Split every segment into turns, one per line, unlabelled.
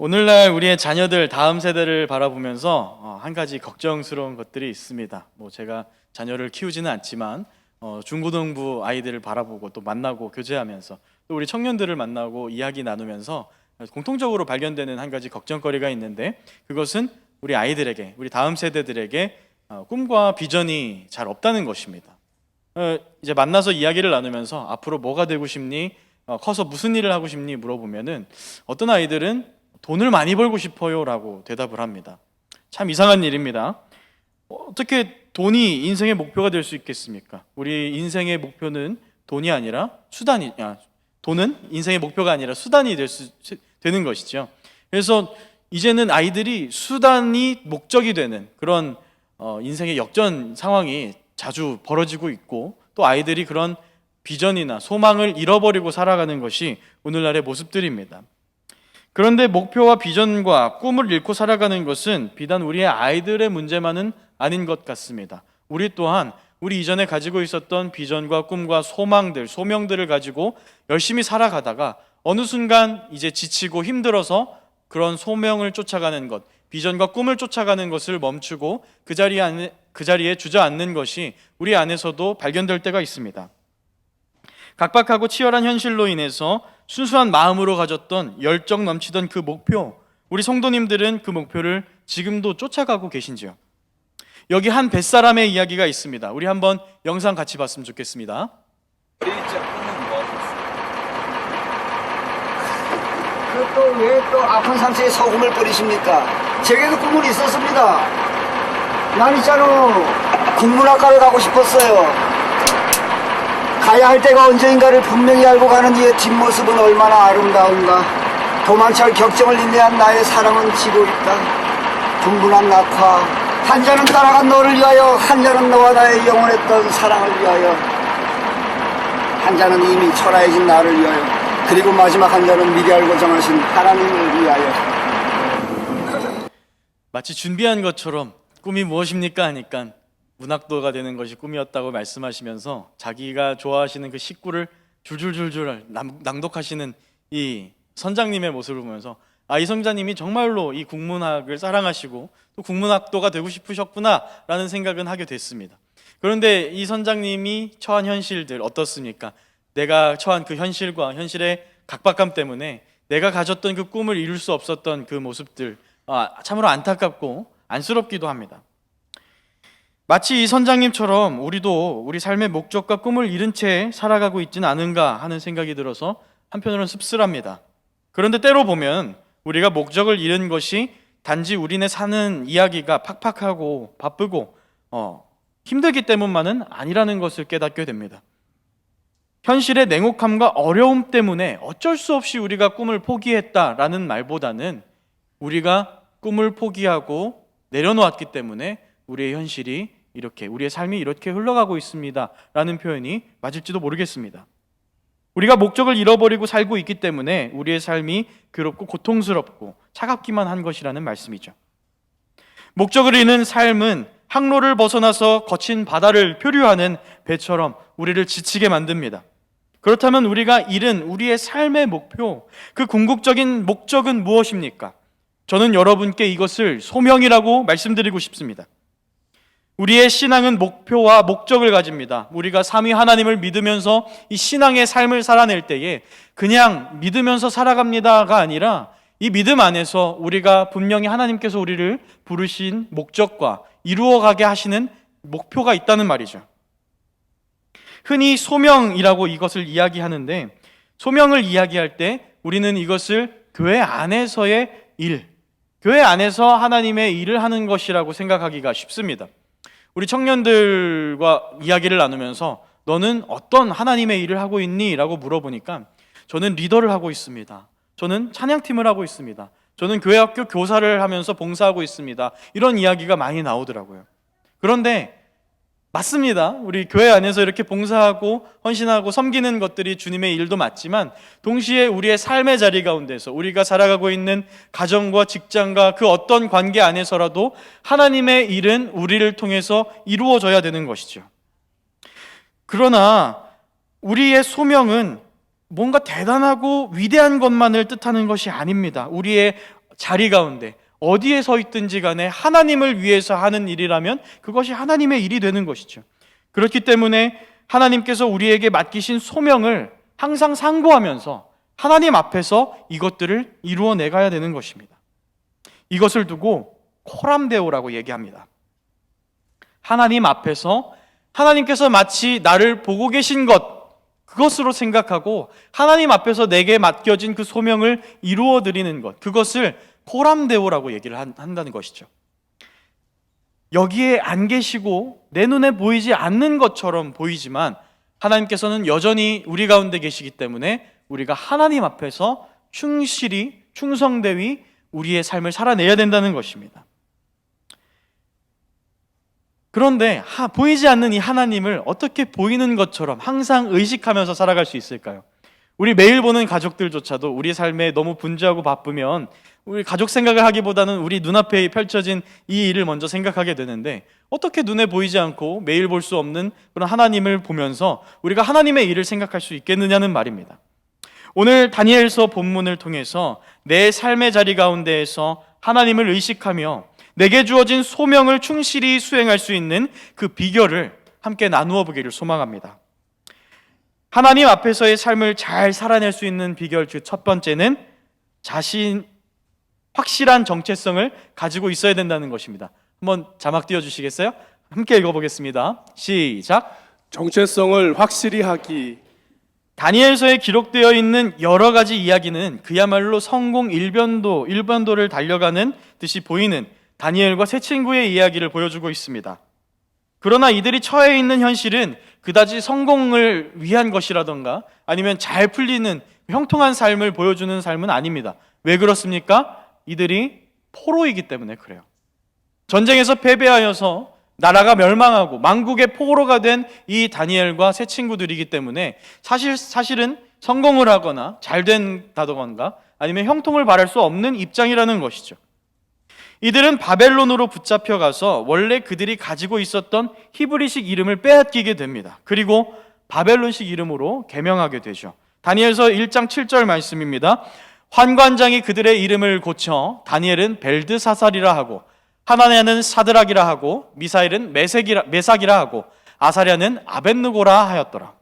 오늘날 우리의 자녀들 다음 세대를 바라보면서 한 가지 걱정스러운 것들이 있습니다. 제가 자녀를 키우지는 않지만 중고등부 아이들을 바라보고 또 만나고 교제하면서 또 우리 청년들을 만나고 이야기 나누면서 공통적으로 발견되는 한 가지 걱정거리가 있는데, 그것은 우리 아이들에게, 우리 다음 세대들에게 꿈과 비전이 잘 없다는 것입니다. 이제 만나서 이야기를 나누면서 앞으로 뭐가 되고 싶니? 커서 무슨 일을 하고 싶니? 물어보면은 어떤 아이들은 돈을 많이 벌고 싶어요 라고 대답을 합니다. 참 이상한 일입니다. 어떻게 돈이 인생의 목표가 될 수 있겠습니까? 우리 인생의 목표는 돈이 아니라 돈은 인생의 목표가 아니라 수단이 되는 것이죠. 그래서 이제는 아이들이 수단이 목적이 되는 그런 인생의 역전 상황이 자주 벌어지고 있고, 또 아이들이 그런 비전이나 소망을 잃어버리고 살아가는 것이 오늘날의 모습들입니다. 그런데 목표와 비전과 꿈을 잃고 살아가는 것은 비단 우리의 아이들의 문제만은 아닌 것 같습니다. 우리 또한 우리 이전에 가지고 있었던 비전과 꿈과 소명들을 가지고 열심히 살아가다가 어느 순간 이제 지치고 힘들어서 그런 소명을 쫓아가는 것, 비전과 꿈을 쫓아가는 것을 멈추고 그 자리에 주저앉는 것이 우리 안에서도 발견될 때가 있습니다. 각박하고 치열한 현실로 인해서 순수한 마음으로 가졌던 열정 넘치던 그 목표, 우리 성도님들은 그 목표를 지금도 쫓아가고 계신지요? 여기 한 뱃사람의 이야기가 있습니다. 우리 한번 영상 같이 봤으면 좋겠습니다.
또 왜 또 아픈 상처에 소금을 뿌리십니까? 제게도 꿈은 있었습니다. 난 있잖아, 국문학과를 가고 싶었어요. 가야 할 때가 언제인가를 분명히 알고 가는 이의 뒷모습은 얼마나 아름다운가. 도만철 격정을 인내한 나의 사랑은 지고 있다. 분분한 낙화, 한 잔은 따라간 너를 위하여, 한 잔은 너와 나의 영원했던 사랑을 위하여, 한 잔은 이미 초라해진 나를 위하여, 그리고 마지막 한 잔은 미리 알고 정하신 하나님을 위하여.
마치 준비한 것처럼 꿈이 무엇입니까? 하니까 문학도가 되는 것이 꿈이었다고 말씀하시면서 자기가 좋아하시는 그 식구를 줄줄줄줄 낭독하시는 이 선장님의 모습을 보면서 이 선장님이 정말로 이 국문학을 사랑하시고 또 국문학도가 되고 싶으셨구나 라는 생각은 하게 됐습니다. 그런데 이 선장님이 처한 현실들 어떻습니까? 내가 처한 그 현실과 현실의 각박함 때문에 내가 가졌던 그 꿈을 이룰 수 없었던 그 모습들, 참으로 안타깝고 안쓰럽기도 합니다. 마치 이 선장님처럼 우리도 우리 삶의 목적과 꿈을 잃은 채 살아가고 있지는 않은가 하는 생각이 들어서 한편으로는 씁쓸합니다. 그런데 때로 보면 우리가 목적을 잃은 것이 단지 우리네 사는 이야기가 팍팍하고 바쁘고 힘들기 때문만은 아니라는 것을 깨닫게 됩니다. 현실의 냉혹함과 어려움 때문에 어쩔 수 없이 우리가 꿈을 포기했다라는 말보다는 우리가 꿈을 포기하고 내려놓았기 때문에 우리의 현실이 우리의 삶이 이렇게 흘러가고 있습니다 라는 표현이 맞을지도 모르겠습니다. 우리가 목적을 잃어버리고 살고 있기 때문에 우리의 삶이 괴롭고 고통스럽고 차갑기만 한 것이라는 말씀이죠. 목적을 잃는 삶은 항로를 벗어나서 거친 바다를 표류하는 배처럼 우리를 지치게 만듭니다. 그렇다면 우리가 잃은 우리의 삶의 목표, 그 궁극적인 목적은 무엇입니까? 저는 여러분께 이것을 소명이라고 말씀드리고 싶습니다. 우리의 신앙은 목표와 목적을 가집니다. 우리가 삼위 하나님을 믿으면서 이 신앙의 삶을 살아낼 때에 그냥 믿으면서 살아갑니다가 아니라 이 믿음 안에서 우리가 분명히 하나님께서 우리를 부르신 목적과 이루어가게 하시는 목표가 있다는 말이죠. 흔히 소명이라고 이것을 이야기하는데, 소명을 이야기할 때 우리는 이것을 교회 안에서의 일, 교회 안에서 하나님의 일을 하는 것이라고 생각하기가 쉽습니다. 우리 청년들과 이야기를 나누면서 너는 어떤 하나님의 일을 하고 있니? 라고 물어보니까 저는 리더를 하고 있습니다. 저는 찬양팀을 하고 있습니다. 저는 교회학교 교사를 하면서 봉사하고 있습니다. 이런 이야기가 많이 나오더라고요. 그런데 맞습니다. 우리 교회 안에서 이렇게 봉사하고 헌신하고 섬기는 것들이 주님의 일도 맞지만 동시에 우리의 삶의 자리 가운데서 우리가 살아가고 있는 가정과 직장과 그 어떤 관계 안에서라도 하나님의 일은 우리를 통해서 이루어져야 되는 것이죠. 그러나 우리의 소명은 뭔가 대단하고 위대한 것만을 뜻하는 것이 아닙니다. 우리의 자리 가운데 어디에 서 있든지 간에 하나님을 위해서 하는 일이라면 그것이 하나님의 일이 되는 것이죠. 그렇기 때문에 하나님께서 우리에게 맡기신 소명을 항상 상고하면서 하나님 앞에서 이것들을 이루어내 가야 되는 것입니다. 이것을 두고 코람데오라고 얘기합니다. 하나님 앞에서 하나님께서 마치 나를 보고 계신 것, 그것으로 생각하고 하나님 앞에서 내게 맡겨진 그 소명을 이루어 드리는 것, 그것을 코람데오라고 얘기를 한다는 것이죠. 여기에 안 계시고 내 눈에 보이지 않는 것처럼 보이지만 하나님께서는 여전히 우리 가운데 계시기 때문에 우리가 하나님 앞에서 충실히 충성되이 우리의 삶을 살아내야 된다는 것입니다. 그런데 보이지 않는 이 하나님을 어떻게 보이는 것처럼 항상 의식하면서 살아갈 수 있을까요? 우리 매일 보는 가족들조차도 우리 삶에 너무 분주하고 바쁘면 우리 가족 생각을 하기보다는 우리 눈앞에 펼쳐진 이 일을 먼저 생각하게 되는데, 어떻게 눈에 보이지 않고 매일 볼 수 없는 그런 하나님을 보면서 우리가 하나님의 일을 생각할 수 있겠느냐는 말입니다. 오늘 다니엘서 본문을 통해서 내 삶의 자리 가운데에서 하나님을 의식하며 내게 주어진 소명을 충실히 수행할 수 있는 그 비결을 함께 나누어 보기를 소망합니다. 하나님 앞에서의 삶을 잘 살아낼 수 있는 비결 그 첫 번째는 확실한 정체성을 가지고 있어야 된다는 것입니다. 한번 자막 띄워주시겠어요? 함께 읽어보겠습니다. 시작.
정체성을 확실히 하기.
다니엘서에 기록되어 있는 여러 가지 이야기는 그야말로 성공 일변도를 달려가는 듯이 보이는 다니엘과 세 친구의 이야기를 보여주고 있습니다. 그러나 이들이 처해 있는 현실은 그다지 성공을 위한 것이라던가 아니면 잘 풀리는 형통한 삶을 보여주는 삶은 아닙니다. 왜 그렇습니까? 이들이 포로이기 때문에 그래요. 전쟁에서 패배하여서 나라가 멸망하고 망국의 포로가 된 이 다니엘과 세 친구들이기 때문에 사실은 성공을 하거나 잘 된다던가 아니면 형통을 바랄 수 없는 입장이라는 것이죠. 이들은 바벨론으로 붙잡혀가서 원래 그들이 가지고 있었던 히브리식 이름을 빼앗기게 됩니다. 그리고 바벨론식 이름으로 개명하게 되죠. 다니엘서 1장 7절 말씀입니다. 환관장이 그들의 이름을 고쳐 다니엘은 벨드사살이라 하고 하나냐는 사드락이라 하고 미사엘은 메삭이라 하고 아사랴는 아벳느고라 하였더라.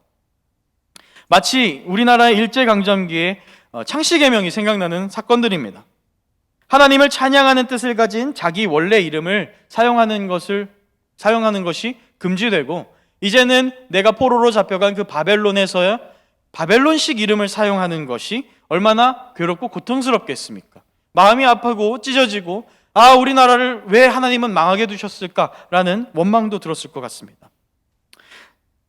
마치 우리나라의 일제강점기의 창씨개명이 생각나는 사건들입니다. 하나님을 찬양하는 뜻을 가진 자기 원래 이름을 사용하는 것이 금지되고 이제는 내가 포로로 잡혀간 그 바벨론에서야 바벨론식 이름을 사용하는 것이 얼마나 괴롭고 고통스럽겠습니까? 마음이 아프고 찢어지고 우리나라를 왜 하나님은 망하게 두셨을까라는 원망도 들었을 것 같습니다.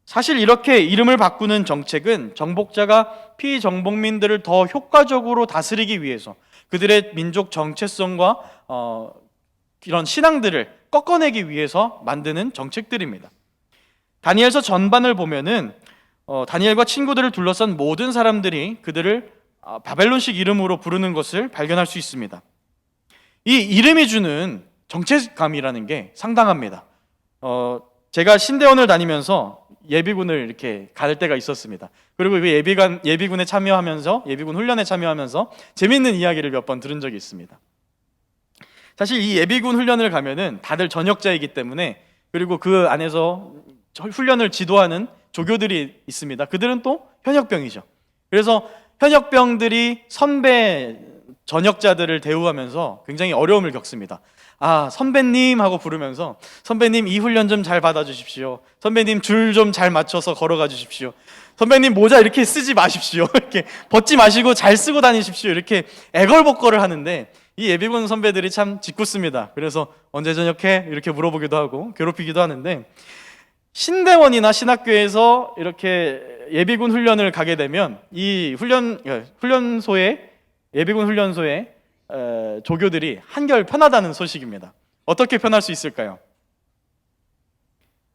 사실 이렇게 이름을 바꾸는 정책은 정복자가 피정복민들을 더 효과적으로 다스리기 위해서 그들의 민족 정체성과 이런 신앙들을 꺾어내기 위해서 만드는 정책들입니다. 다니엘서 전반을 보면은 다니엘과 친구들을 둘러싼 모든 사람들이 그들을 바벨론식 이름으로 부르는 것을 발견할 수 있습니다. 이 이름이 주는 정체감이라는 게 상당합니다. 제가 신대원을 다니면서 예비군을 이렇게 갈 때가 있었습니다. 그리고 그 예비군에 참여하면서 예비군 훈련에 참여하면서 재밌는 이야기를 몇 번 들은 적이 있습니다. 사실 이 예비군 훈련을 가면은 다들 전역자이기 때문에, 그리고 그 안에서 훈련을 지도하는 조교들이 있습니다. 그들은 또 현역병이죠. 그래서 현역병들이 선배 전역자들을 대우하면서 굉장히 어려움을 겪습니다. 선배님 하고 부르면서 선배님 이 훈련 좀 잘 받아주십시오. 선배님 줄 좀 잘 맞춰서 걸어가 주십시오. 선배님 모자 이렇게 쓰지 마십시오. 이렇게 벗지 마시고 잘 쓰고 다니십시오. 이렇게 애걸복걸을 하는데 이 예비군 선배들이 참 짓궂습니다. 그래서 언제 전역해? 이렇게 물어보기도 하고 괴롭히기도 하는데, 신대원이나 신학교에서 이렇게 예비군 훈련을 가게 되면 이 예비군 훈련소에 조교들이 한결 편하다는 소식입니다. 어떻게 편할 수 있을까요?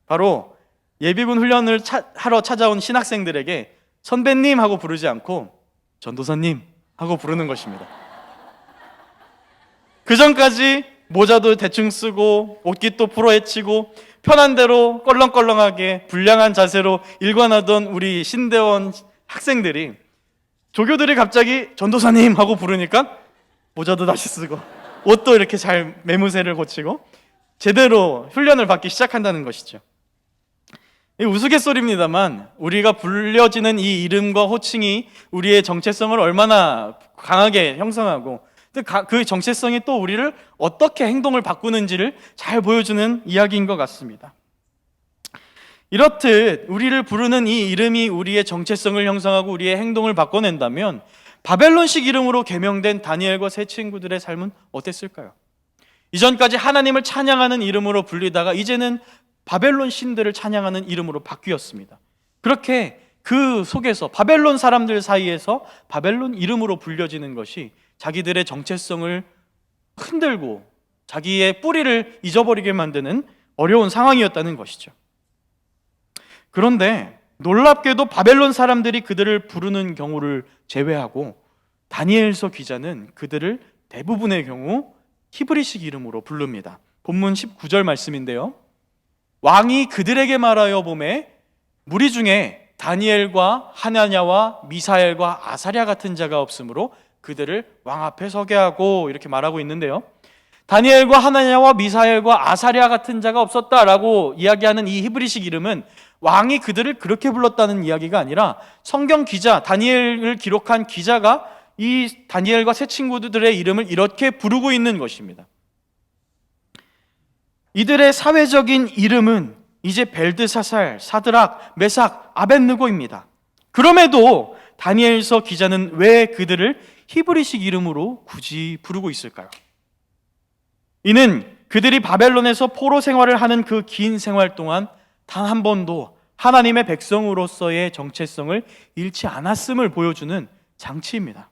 바로 예비군 훈련을 하러 찾아온 신학생들에게 선배님 하고 부르지 않고 전도사님 하고 부르는 것입니다. 그 전까지 모자도 대충 쓰고 옷깃도 풀어헤치고 편한 대로 껄렁껄렁하게 불량한 자세로 일관하던 우리 신대원 학생들이 조교들이 갑자기 전도사님 하고 부르니까 모자도 다시 쓰고 옷도 이렇게 잘 매무새를 고치고 제대로 훈련을 받기 시작한다는 것이죠. 이 우스갯소리입니다만 우리가 불려지는 이 이름과 호칭이 우리의 정체성을 얼마나 강하게 형성하고 그 정체성이 또 우리를 어떻게 행동을 바꾸는지를 잘 보여주는 이야기인 것 같습니다. 이렇듯 우리를 부르는 이 이름이 우리의 정체성을 형성하고 우리의 행동을 바꿔낸다면 바벨론식 이름으로 개명된 다니엘과 세 친구들의 삶은 어땠을까요? 이전까지 하나님을 찬양하는 이름으로 불리다가 이제는 바벨론 신들을 찬양하는 이름으로 바뀌었습니다. 그렇게 그 속에서 바벨론 사람들 사이에서 바벨론 이름으로 불려지는 것이 자기들의 정체성을 흔들고 자기의 뿌리를 잊어버리게 만드는 어려운 상황이었다는 것이죠. 그런데 놀랍게도 바벨론 사람들이 그들을 부르는 경우를 제외하고 다니엘서 기자는 그들을 대부분의 경우 히브리식 이름으로 부릅니다. 본문 19절 말씀인데요. 왕이 그들에게 말하여 보매 무리 중에 다니엘과 하나냐와 미사엘과 아사랴 같은 자가 없으므로 그들을 왕 앞에 서게 하고 이렇게 말하고 있는데요. 다니엘과 하나냐와 미사엘과 아사랴 같은 자가 없었다라고 이야기하는 이 히브리식 이름은 왕이 그들을 그렇게 불렀다는 이야기가 아니라 성경 기자, 다니엘을 기록한 기자가 이 다니엘과 세 친구들의 이름을 이렇게 부르고 있는 것입니다. 이들의 사회적인 이름은 이제 벨드사살, 사드락, 메삭, 아벳느고입니다. 그럼에도 다니엘서 기자는 왜 그들을 히브리식 이름으로 굳이 부르고 있을까요? 이는 그들이 바벨론에서 포로 생활을 하는 그 긴 생활 동안 단 한 번도 하나님의 백성으로서의 정체성을 잃지 않았음을 보여주는 장치입니다.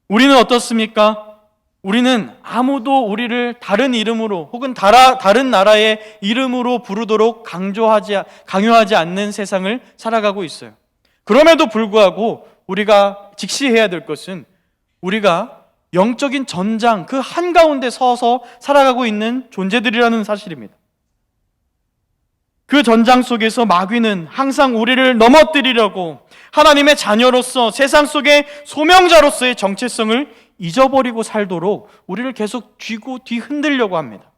우리는 어떻습니까? 우리는 아무도 우리를 다른 이름으로 혹은 다른 나라의 이름으로 부르도록 강요하지 않는 세상을 살아가고 있어요. 그럼에도 불구하고 우리가 직시해야 될 것은 우리가 영적인 전장 그 한가운데 서서 살아가고 있는 존재들이라는 사실입니다. 그 전장 속에서 마귀는 항상 우리를 넘어뜨리려고 하나님의 자녀로서 세상 속의 소명자로서의 정체성을 잊어버리고 살도록 우리를 계속 쥐고 뒤흔들려고 합니다.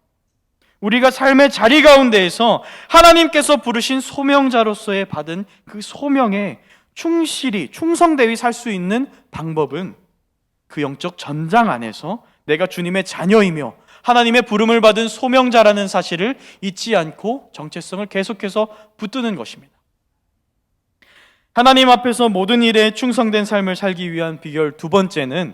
우리가 삶의 자리 가운데에서 하나님께서 부르신 소명자로서의 받은 그 소명에 충실히 충성되이 살 수 있는 방법은 그 영적 전장 안에서 내가 주님의 자녀이며 하나님의 부름을 받은 소명자라는 사실을 잊지 않고 정체성을 계속해서 붙드는 것입니다. 하나님 앞에서 모든 일에 충성된 삶을 살기 위한 비결 두 번째는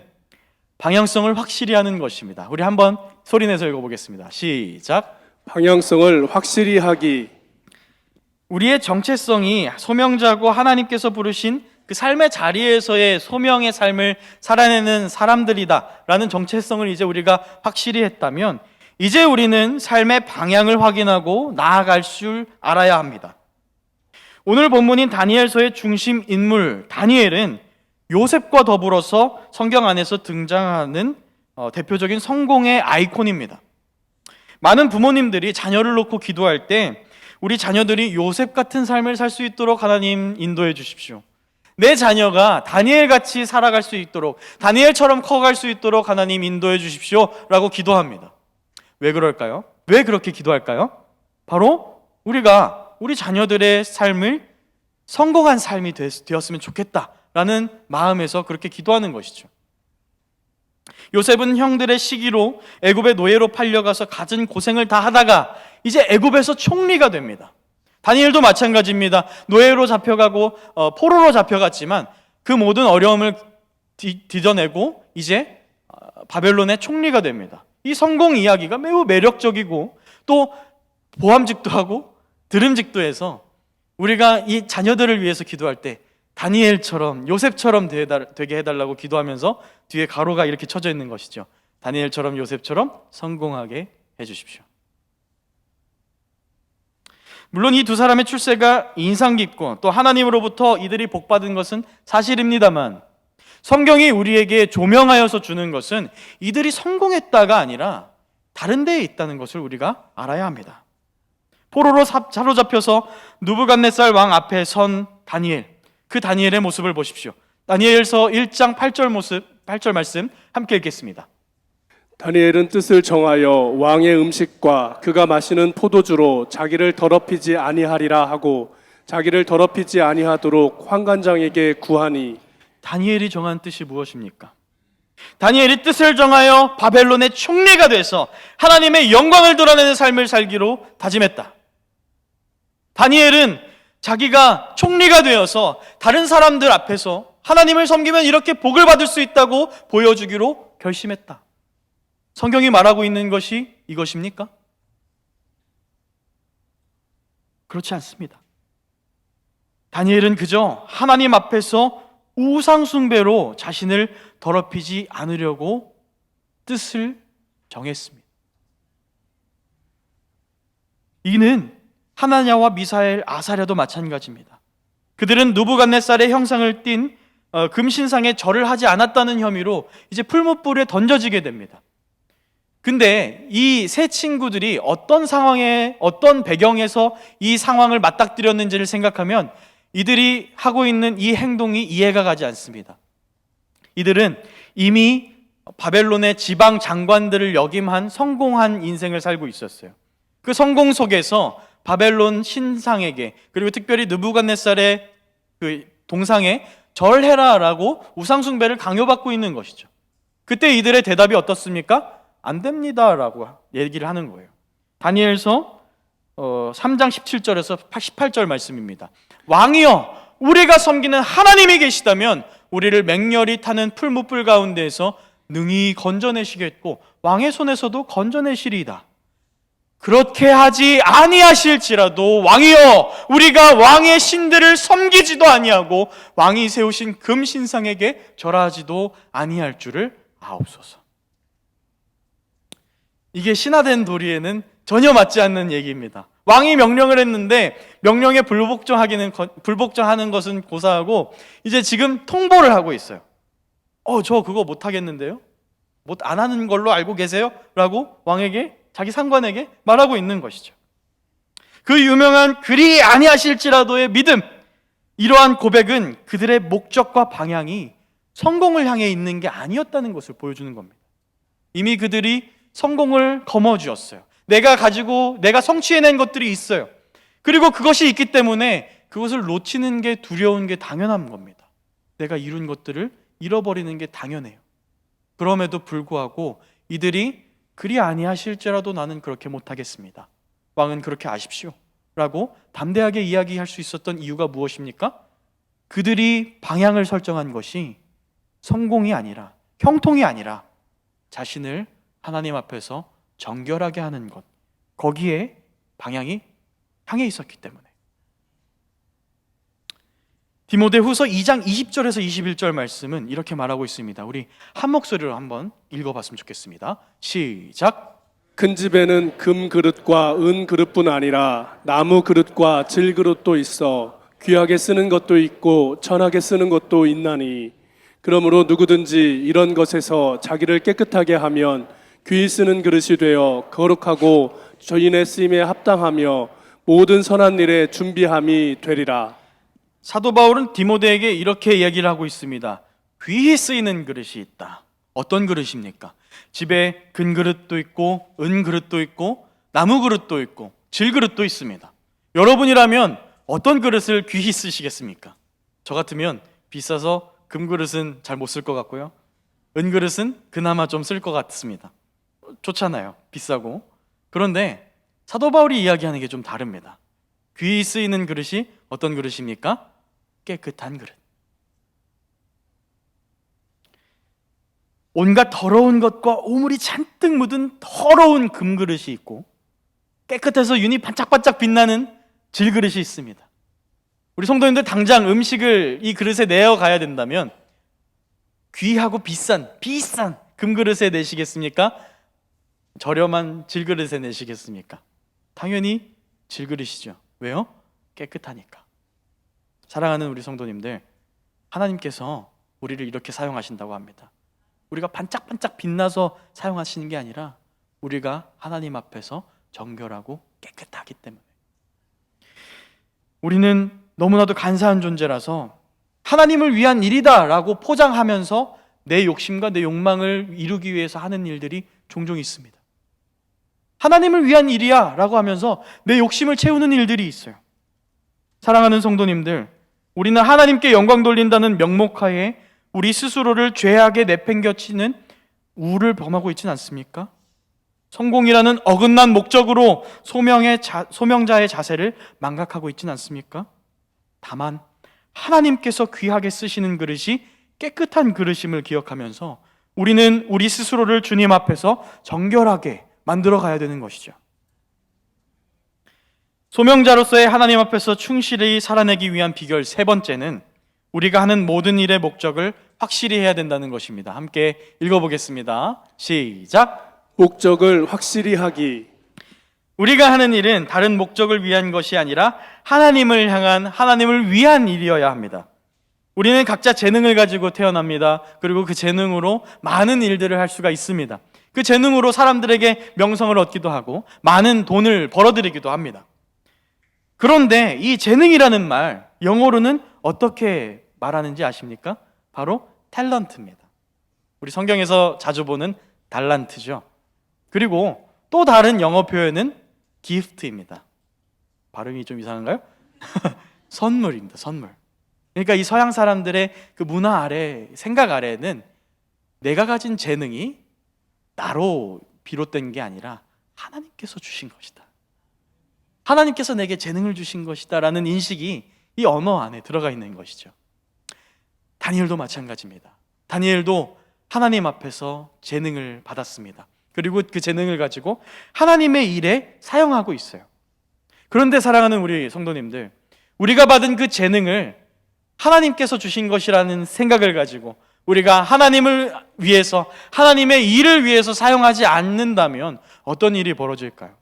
방향성을 확실히 하는 것입니다. 우리 한번 소리내서 읽어보겠습니다. 시작.
방향성을 확실히 하기.
우리의 정체성이 소명자고 하나님께서 부르신 그 삶의 자리에서의 소명의 삶을 살아내는 사람들이다라는 정체성을 이제 우리가 확실히 했다면 이제 우리는 삶의 방향을 확인하고 나아갈 줄 알아야 합니다. 오늘 본문인 다니엘서의 중심 인물 다니엘은 요셉과 더불어서 성경 안에서 등장하는 대표적인 성공의 아이콘입니다. 많은 부모님들이 자녀를 놓고 기도할 때 우리 자녀들이 요셉 같은 삶을 살 수 있도록 하나님 인도해 주십시오. 내 자녀가 다니엘같이 살아갈 수 있도록 다니엘처럼 커갈 수 있도록 하나님 인도해 주십시오 라고 기도합니다. 왜 그럴까요? 왜 그렇게 기도할까요? 바로 우리가 우리 자녀들의 삶을 성공한 삶이 되었으면 좋겠다라는 마음에서 그렇게 기도하는 것이죠. 요셉은 형들의 시기로 애굽의 노예로 팔려가서 갖은 고생을 다 하다가 이제 애굽에서 총리가 됩니다. 다니엘도 마찬가지입니다. 노예로 잡혀가고 포로로 잡혀갔지만 그 모든 어려움을 디뎌내고 이제 바벨론의 총리가 됩니다. 이 성공 이야기가 매우 매력적이고 또 보암직도 하고 들음직도 해서 우리가 이 자녀들을 위해서 기도할 때 다니엘처럼 요셉처럼 되게 해달라고 기도하면서 뒤에 가로가 이렇게 쳐져 있는 것이죠. 다니엘처럼 요셉처럼 성공하게 해주십시오. 물론 이 두 사람의 출세가 인상 깊고 또 하나님으로부터 이들이 복받은 것은 사실입니다만 성경이 우리에게 조명하여서 주는 것은 이들이 성공했다가 아니라 다른 데에 있다는 것을 우리가 알아야 합니다. 포로로 사로잡혀서 느부갓네살 왕 앞에 선 다니엘, 그 다니엘의 모습을 보십시오. 다니엘서 1장 8절 8절 말씀 함께 읽겠습니다.
다니엘은 뜻을 정하여 왕의 음식과 그가 마시는 포도주로 자기를 더럽히지 아니하리라 하고 자기를 더럽히지 아니하도록 환관장에게 구하니.
다니엘이 정한 뜻이 무엇입니까? 다니엘이 뜻을 정하여 바벨론의 총리가 돼서 하나님의 영광을 드러내는 삶을 살기로 다짐했다. 다니엘은 자기가 총리가 되어서 다른 사람들 앞에서 하나님을 섬기면 이렇게 복을 받을 수 있다고 보여주기로 결심했다. 성경이 말하고 있는 것이 이것입니까? 그렇지 않습니다. 다니엘은 그저 하나님 앞에서 우상숭배로 자신을 더럽히지 않으려고 뜻을 정했습니다. 이는 하나냐와 미사엘, 아사랴도 마찬가지입니다. 그들은 느부갓네살의 형상을 띤 금신상에 절을 하지 않았다는 혐의로 이제 풀무불에 던져지게 됩니다. 근데 이 세 친구들이 어떤 상황에, 어떤 배경에서 이 상황을 맞닥뜨렸는지를 생각하면 이들이 하고 있는 이 행동이 이해가 가지 않습니다. 이들은 이미 바벨론의 지방 장관들을 역임한 성공한 인생을 살고 있었어요. 그 성공 속에서 바벨론 신상에게, 그리고 특별히 느부갓네살의 그 동상에 절해라라고 우상숭배를 강요받고 있는 것이죠. 그때 이들의 대답이 어떻습니까? 안 됩니다라고 얘기를 하는 거예요. 다니엘서 3장 17절에서 18절 말씀입니다. 왕이여, 우리가 섬기는 하나님이 계시다면 우리를 맹렬히 타는 풀무불 가운데에서 능히 건져내시겠고 왕의 손에서도 건져내시리이다. 그렇게 하지 아니하실지라도 왕이여, 우리가 왕의 신들을 섬기지도 아니하고 왕이 세우신 금신상에게 절하지도 아니할 줄을 아옵소서. 이게 신화된 도리에는 전혀 맞지 않는 얘기입니다. 왕이 명령을 했는데 명령에 불복종하는 것은 고사하고 이제 지금 통보를 하고 있어요. 저 그거 못 하겠는데요? 못 안 하는 걸로 알고 계세요? 라고 왕에게, 자기 상관에게 말하고 있는 것이죠. 그 유명한 그리 아니하실지라도의 믿음, 이러한 고백은 그들의 목적과 방향이 성공을 향해 있는 게 아니었다는 것을 보여주는 겁니다. 이미 그들이 성공을 거머쥐었어요. 내가 성취해낸 것들이 있어요. 그리고 그것이 있기 때문에 그것을 놓치는 게 두려운 게 당연한 겁니다. 내가 이룬 것들을 잃어버리는 게 당연해요. 그럼에도 불구하고 이들이 그리 아니하실지라도 나는 그렇게 못하겠습니다. 왕은 그렇게 아십시오 라고 담대하게 이야기할 수 있었던 이유가 무엇입니까? 그들이 방향을 설정한 것이 성공이 아니라, 형통이 아니라 자신을 하나님 앞에서 정결하게 하는 것, 거기에 방향이 향해 있었기 때문에. 디모데후서 2장 20절에서 21절 말씀은 이렇게 말하고 있습니다. 우리 한 목소리로 한번 읽어봤으면 좋겠습니다. 시작.
큰 집에는 금 그릇과 은 그릇뿐 아니라 나무 그릇과 질 그릇도 있어 귀하게 쓰는 것도 있고 천하게 쓰는 것도 있나니, 그러므로 누구든지 이런 것에서 자기를 깨끗하게 하면 귀히 쓰는 그릇이 되어 거룩하고 저인의 쓰임에 합당하며 모든 선한 일에 준비함이 되리라.
사도 바울은 디모데에게 이렇게 이야기를 하고 있습니다. 귀히 쓰이는 그릇이 있다. 어떤 그릇입니까? 집에 금 그릇도 있고 은 그릇도 있고 나무 그릇도 있고 질 그릇도 있습니다. 여러분이라면 어떤 그릇을 귀히 쓰시겠습니까? 저 같으면 비싸서 금 그릇은 잘 못 쓸 것 같고요, 은 그릇은 그나마 좀 쓸 것 같습니다. 좋잖아요, 비싸고. 그런데 사도 바울이 이야기하는 게 좀 다릅니다. 귀히 쓰이는 그릇이 어떤 그릇입니까? 깨끗한 그릇. 온갖 더러운 것과 오물이 잔뜩 묻은 더러운 금 그릇이 있고, 깨끗해서 윤이 반짝반짝 빛나는 질 그릇이 있습니다. 우리 성도님들 당장 음식을 이 그릇에 내어 가야 된다면 귀하고 비싼 금 그릇에 내시겠습니까? 저렴한 질 그릇에 내시겠습니까? 당연히 질 그릇이죠. 왜요? 깨끗하니까. 사랑하는 우리 성도님들, 하나님께서 우리를 이렇게 사용하신다고 합니다. 우리가 반짝반짝 빛나서 사용하시는 게 아니라 우리가 하나님 앞에서 정결하고 깨끗하기 때문에. 우리는 너무나도 간사한 존재라서 하나님을 위한 일이다 라고 포장하면서 내 욕심과 내 욕망을 이루기 위해서 하는 일들이 종종 있습니다. 하나님을 위한 일이야 라고 하면서 내 욕심을 채우는 일들이 있어요. 사랑하는 성도님들, 우리는 하나님께 영광 돌린다는 명목하에 우리 스스로를 죄악에 내팽겨치는 우를 범하고 있지는 않습니까? 성공이라는 어긋난 목적으로 소명자의 자세를 망각하고 있지는 않습니까? 다만 하나님께서 귀하게 쓰시는 그릇이 깨끗한 그릇임을 기억하면서 우리는 우리 스스로를 주님 앞에서 정결하게 만들어 가야 되는 것이죠. 소명자로서의 하나님 앞에서 충실히 살아내기 위한 비결 세 번째는 우리가 하는 모든 일의 목적을 확실히 해야 된다는 것입니다. 함께 읽어보겠습니다. 시작!
목적을 확실히 하기.
우리가 하는 일은 다른 목적을 위한 것이 아니라 하나님을 향한, 하나님을 위한 일이어야 합니다. 우리는 각자 재능을 가지고 태어납니다. 그리고 그 재능으로 많은 일들을 할 수가 있습니다. 그 재능으로 사람들에게 명성을 얻기도 하고 많은 돈을 벌어들이기도 합니다. 그런데 이 재능이라는 말, 영어로는 어떻게 말하는지 아십니까? 바로 탤런트입니다. 우리 성경에서 자주 보는 달란트죠. 그리고 또 다른 영어 표현은 기프트입니다. 발음이 좀 이상한가요? 선물입니다. 선물. 그러니까 이 서양 사람들의 그 문화 아래, 생각 아래는 내가 가진 재능이 나로 비롯된 게 아니라 하나님께서 주신 것이다. 하나님께서 내게 재능을 주신 것이다 라는 인식이 이 언어 안에 들어가 있는 것이죠. 다니엘도 마찬가지입니다. 다니엘도 하나님 앞에서 재능을 받았습니다. 그리고 그 재능을 가지고 하나님의 일에 사용하고 있어요. 그런데 사랑하는 우리 성도님들, 우리가 받은 그 재능을 하나님께서 주신 것이라는 생각을 가지고 우리가 하나님을 위해서, 하나님의 일을 위해서 사용하지 않는다면 어떤 일이 벌어질까요?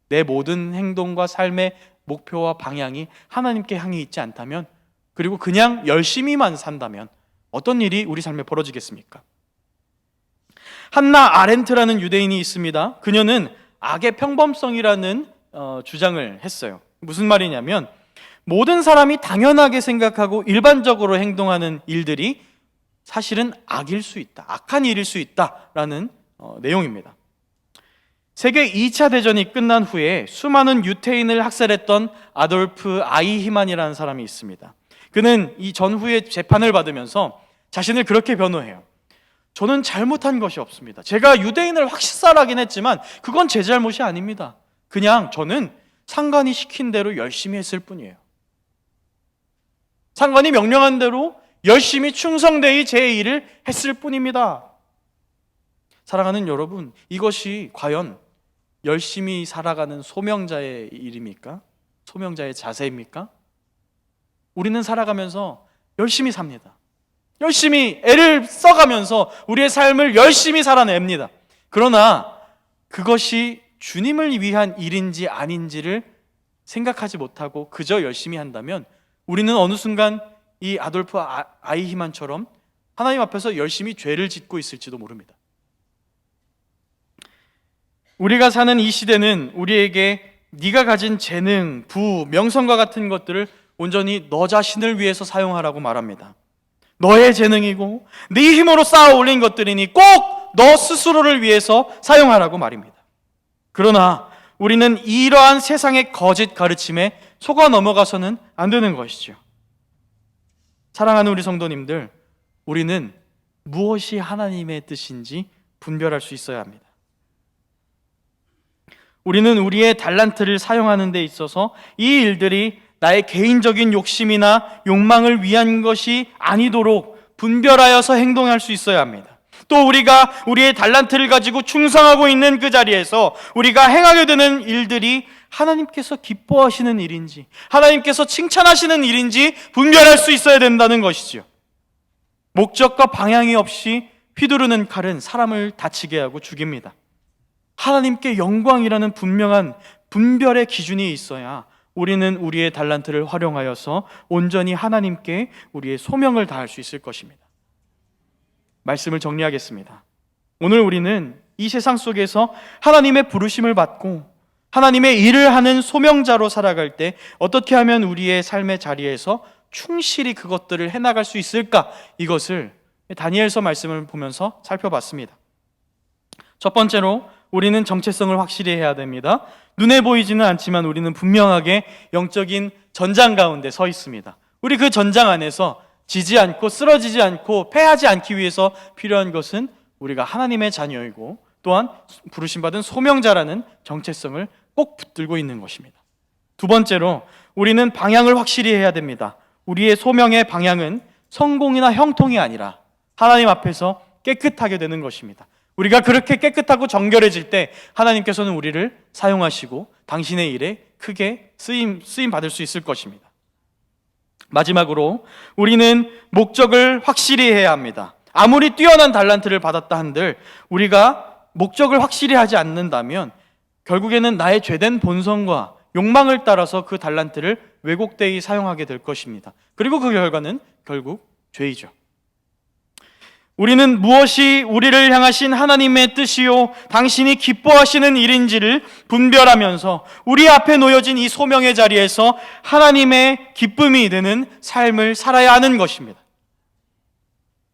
내 모든 행동과 삶의 목표와 방향이 하나님께 향해 있지 않다면, 그리고 그냥 열심히만 산다면 어떤 일이 우리 삶에 벌어지겠습니까? 한나 아렌트라는 유대인이 있습니다. 그녀는 악의 평범성이라는 주장을 했어요. 무슨 말이냐면 모든 사람이 당연하게 생각하고 일반적으로 행동하는 일들이 사실은 악일 수 있다, 악한 일일 수 있다라는 내용입니다. 세계 2차 대전이 끝난 후에 수많은 유태인을 학살했던 아돌프 아이히만이라는 사람이 있습니다. 그는 이 전후에 재판을 받으면서 자신을 그렇게 변호해요. 저는 잘못한 것이 없습니다. 제가 유대인을 확살하긴 했지만 그건 제 잘못이 아닙니다. 그냥 저는 상관이 시킨 대로 열심히 했을 뿐이에요. 상관이 명령한 대로 열심히 충성되이 제 일을 했을 뿐입니다. 사랑하는 여러분, 이것이 과연 열심히 살아가는 소명자의 일입니까? 소명자의 자세입니까? 우리는 살아가면서 열심히 삽니다. 열심히 애를 써가면서 우리의 삶을 열심히 살아냅니다. 그러나 그것이 주님을 위한 일인지 아닌지를 생각하지 못하고 그저 열심히 한다면 우리는 어느 순간 이 아돌프 아이히만처럼 하나님 앞에서 열심히 죄를 짓고 있을지도 모릅니다. 우리가 사는 이 시대는 우리에게 네가 가진 재능, 부, 명성과 같은 것들을 온전히 너 자신을 위해서 사용하라고 말합니다. 너의 재능이고 네 힘으로 쌓아 올린 것들이니 꼭 너 스스로를 위해서 사용하라고 말입니다. 그러나 우리는 이러한 세상의 거짓 가르침에 속아 넘어가서는 안 되는 것이죠. 사랑하는 우리 성도님들, 우리는 무엇이 하나님의 뜻인지 분별할 수 있어야 합니다. 우리는 우리의 달란트를 사용하는 데 있어서 이 일들이 나의 개인적인 욕심이나 욕망을 위한 것이 아니도록 분별하여서 행동할 수 있어야 합니다. 또 우리가 우리의 달란트를 가지고 충성하고 있는 그 자리에서 우리가 행하게 되는 일들이 하나님께서 기뻐하시는 일인지, 하나님께서 칭찬하시는 일인지 분별할 수 있어야 된다는 것이지요. 목적과 방향이 없이 휘두르는 칼은 사람을 다치게 하고 죽입니다. 하나님께 영광이라는 분명한 분별의 기준이 있어야 우리는 우리의 달란트를 활용하여서 온전히 하나님께 우리의 소명을 다할 수 있을 것입니다. 말씀을 정리하겠습니다. 오늘 우리는 이 세상 속에서 하나님의 부르심을 받고 하나님의 일을 하는 소명자로 살아갈 때 어떻게 하면 우리의 삶의 자리에서 충실히 그것들을 해나갈 수 있을까? 이것을 다니엘서 말씀을 보면서 살펴봤습니다. 첫 번째로 우리는 정체성을 확실히 해야 됩니다. 눈에 보이지는 않지만 우리는 분명하게 영적인 전장 가운데 서 있습니다. 우리 그 전장 안에서 지지 않고 쓰러지지 않고 패하지 않기 위해서 필요한 것은 우리가 하나님의 자녀이고 또한 부르심받은 소명자라는 정체성을 꼭 붙들고 있는 것입니다. 두 번째로 우리는 방향을 확실히 해야 됩니다. 우리의 소명의 방향은 성공이나 형통이 아니라 하나님 앞에서 깨끗하게 되는 것입니다. 우리가 그렇게 깨끗하고 정결해질 때 하나님께서는 우리를 사용하시고 당신의 일에 크게 쓰임 받을 수 있을 것입니다. 마지막으로 우리는 목적을 확실히 해야 합니다. 아무리 뛰어난 달란트를 받았다 한들 우리가 목적을 확실히 하지 않는다면 결국에는 나의 죄된 본성과 욕망을 따라서 그 달란트를 왜곡되이 사용하게 될 것입니다. 그리고 그 결과는 결국 죄이죠. 우리는 무엇이 우리를 향하신 하나님의 뜻이요 당신이 기뻐하시는 일인지를 분별하면서 우리 앞에 놓여진 이 소명의 자리에서 하나님의 기쁨이 되는 삶을 살아야 하는 것입니다.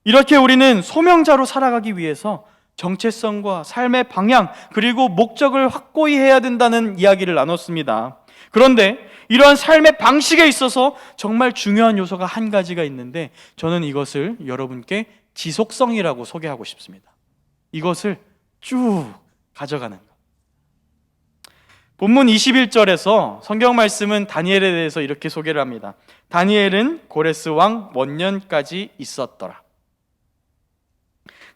이렇게 우리는 소명자로 살아가기 위해서 정체성과 삶의 방향 그리고 목적을 확고히 해야 된다는 이야기를 나눴습니다. 그런데 이러한 삶의 방식에 있어서 정말 중요한 요소가 한 가지가 있는데 저는 이것을 여러분께 지속성이라고 소개하고 싶습니다. 이것을 쭉 가져가는 것. 본문 21절에서 성경 말씀은 다니엘에 대해서 이렇게 소개를 합니다. 다니엘은 고레스 왕 원년까지 있었더라.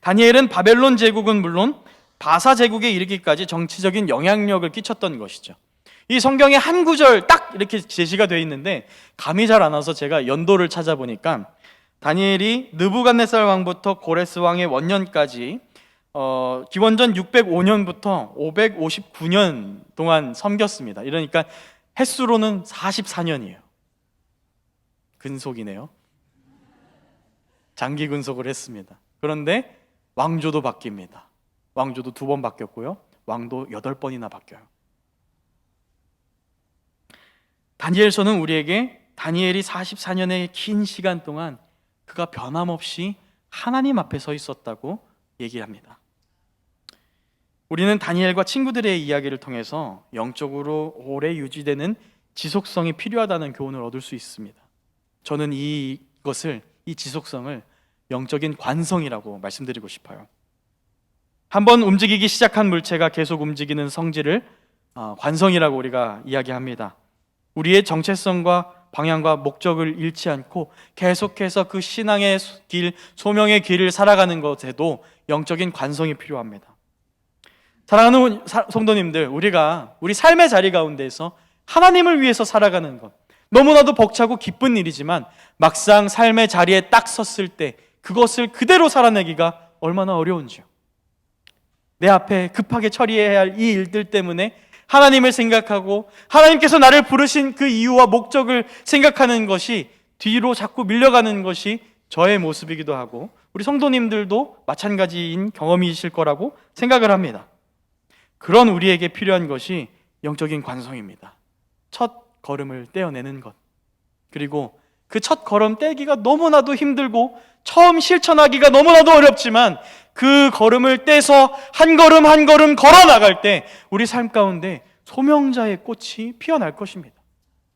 다니엘은 바벨론 제국은 물론 바사 제국에 이르기까지 정치적인 영향력을 끼쳤던 것이죠. 이 성경에 한 구절 딱 이렇게 제시가 되어 있는데 감이 잘 안 와서 제가 연도를 찾아보니까 다니엘이 느부갓네살 왕부터 고레스 왕의 원년까지 기원전 605년부터 559년 동안 섬겼습니다. 이러니까 횟수로는 44년이에요. 근속이네요. 장기 근속을 했습니다. 그런데 왕조도 바뀝니다. 왕조도 2번 바뀌었고요. 왕도 8번이나 바뀌어요. 다니엘서는 우리에게 다니엘이 44년의 긴 시간 동안 그가 변함없이 하나님 앞에 서 있었다고 얘기합니다. 우리는 다니엘과 친구들의 이야기를 통해서 영적으로 오래 유지되는 지속성이 필요하다는 교훈을 얻을 수 있습니다. 저는 이 지속성을 영적인 관성이라고 말씀드리고 싶어요. 한번 움직이기 시작한 물체가 계속 움직이는 성질을 관성이라고 우리가 이야기합니다. 우리의 정체성과 방향과 목적을 잃지 않고 계속해서 그 신앙의 길, 소명의 길을 살아가는 것에도 영적인 관성이 필요합니다. 사랑하는 성도님들, 우리가 우리 삶의 자리 가운데에서 하나님을 위해서 살아가는 것 너무나도 벅차고 기쁜 일이지만 막상 삶의 자리에 딱 섰을 때 그것을 그대로 살아내기가 얼마나 어려운지요. 내 앞에 급하게 처리해야 할 이 일들 때문에 하나님을 생각하고 하나님께서 나를 부르신 그 이유와 목적을 생각하는 것이 뒤로 자꾸 밀려가는 것이 저의 모습이기도 하고 우리 성도님들도 마찬가지인 경험이실 거라고 생각을 합니다. 그런 우리에게 필요한 것이 영적인 관성입니다. 첫 걸음을 떼어내는 것, 그리고 그 첫 걸음 떼기가 너무나도 힘들고 처음 실천하기가 너무나도 어렵지만 그 걸음을 떼서 한 걸음 한 걸음 걸어 나갈 때 우리 삶 가운데 소명자의 꽃이 피어날 것입니다.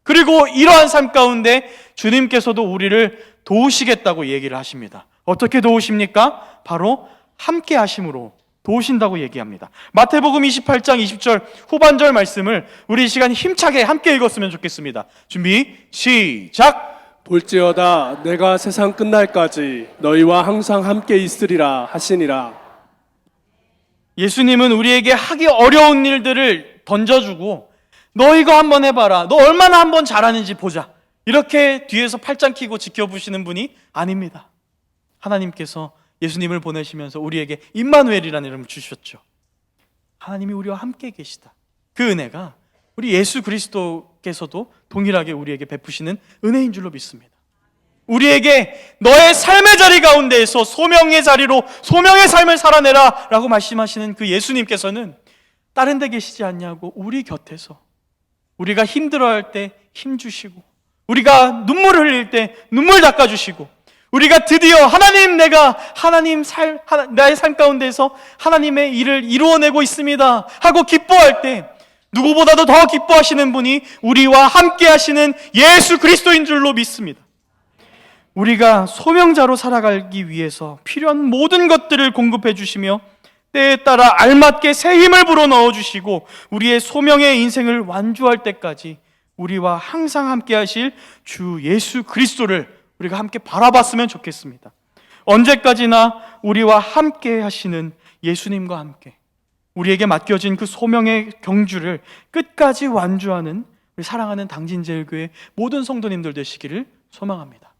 그리고 이러한 삶 가운데 주님께서도 우리를 도우시겠다고 얘기를 하십니다. 어떻게 도우십니까? 바로 함께 하심으로 도우신다고 얘기합니다. 마태복음 28장 20절 후반절 말씀을 우리 이 시간 힘차게 함께 읽었으면 좋겠습니다. 준비 시작!
볼지어다 내가 세상 끝날까지 너희와 항상 함께 있으리라 하시니라.
예수님은 우리에게 하기 어려운 일들을 던져주고 너 이거 한번 해봐라, 너 얼마나 한번 잘하는지 보자, 이렇게 뒤에서 팔짱 끼고 지켜보시는 분이 아닙니다. 하나님께서 예수님을 보내시면서 우리에게 임마누엘이라는 이름을 주셨죠. 하나님이 우리와 함께 계시다. 그 은혜가 우리 예수 그리스도께서도 동일하게 우리에게 베푸시는 은혜인 줄로 믿습니다. 우리에게 너의 삶의 자리 가운데에서 소명의 자리로 소명의 삶을 살아내라 라고 말씀하시는 그 예수님께서는 다른 데 계시지 않냐고 우리 곁에서 우리가 힘들어할 때 힘 주시고 우리가 눈물을 흘릴 때 눈물 닦아주시고 우리가 드디어 나의 삶 가운데서 하나님의 일을 이루어내고 있습니다 하고 기뻐할 때 누구보다도 더 기뻐하시는 분이 우리와 함께 하시는 예수 그리스도인 줄로 믿습니다. 우리가 소명자로 살아가기 위해서 필요한 모든 것들을 공급해 주시며 때에 따라 알맞게 새 힘을 불어넣어 주시고 우리의 소명의 인생을 완주할 때까지 우리와 항상 함께 하실 주 예수 그리스도를 우리가 함께 바라봤으면 좋겠습니다. 언제까지나 우리와 함께 하시는 예수님과 함께 우리에게 맡겨진 그 소명의 경주를 끝까지 완주하는 우리 사랑하는 당진제일교회 모든 성도님들 되시기를 소망합니다.